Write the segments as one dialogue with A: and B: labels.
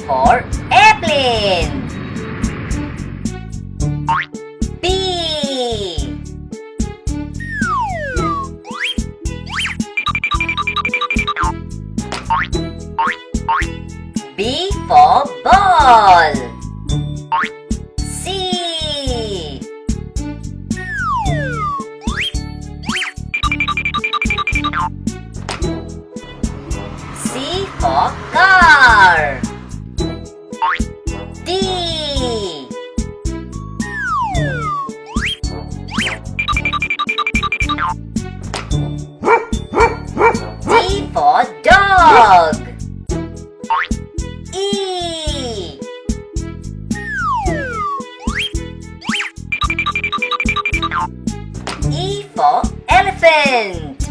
A: for airplane. B. B for ball. C. C for car. D. D for dog. E. E for elephant.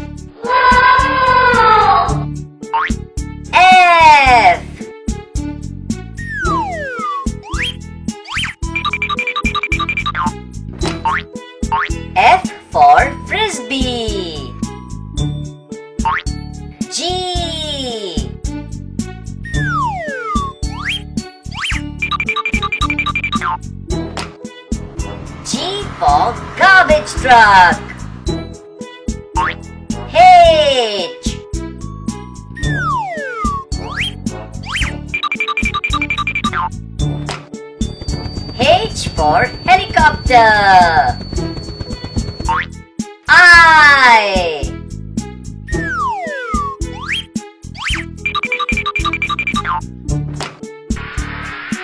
A: F. F for frisbee. G. G for garbage truck. H. H for helicopter. I.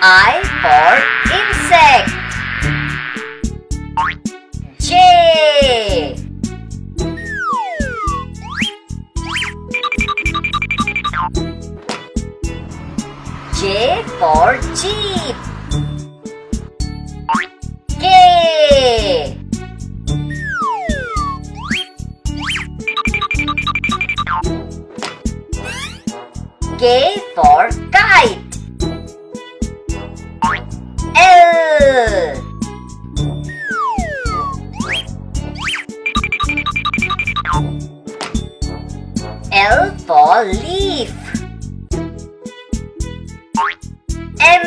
A: I for insect. J. J for jeep. K. K for kite. L. L for leaf. M.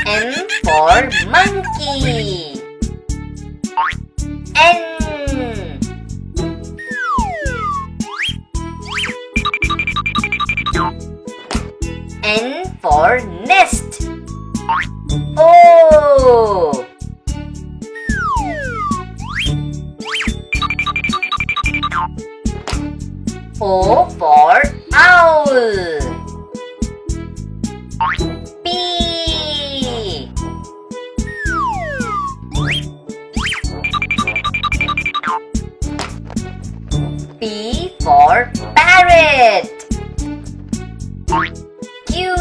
A: N for monkey. N. N for nest. O. O for owl. P. P for parrot. Q.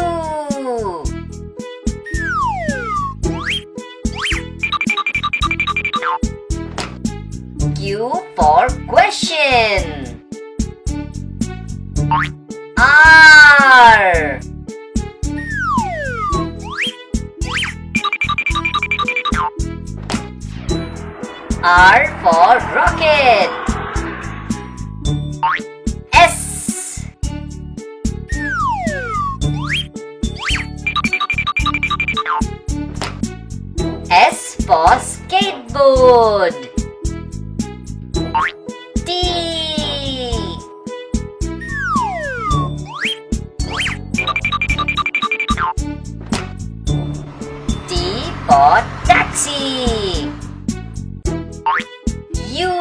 A: Q for question. R. R for rocket. S. S for skateboard. T. T for taxi. U.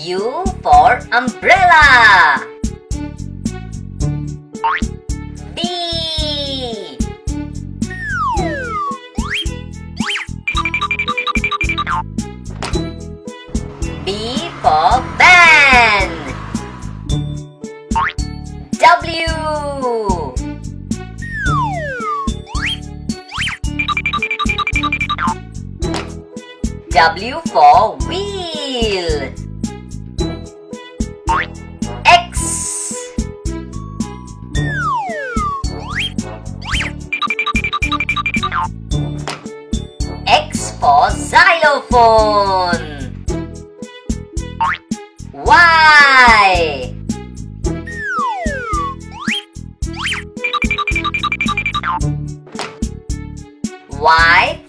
A: U for umbrella. B. B for van. W. W for wheel. X. for xylophone. Y. Y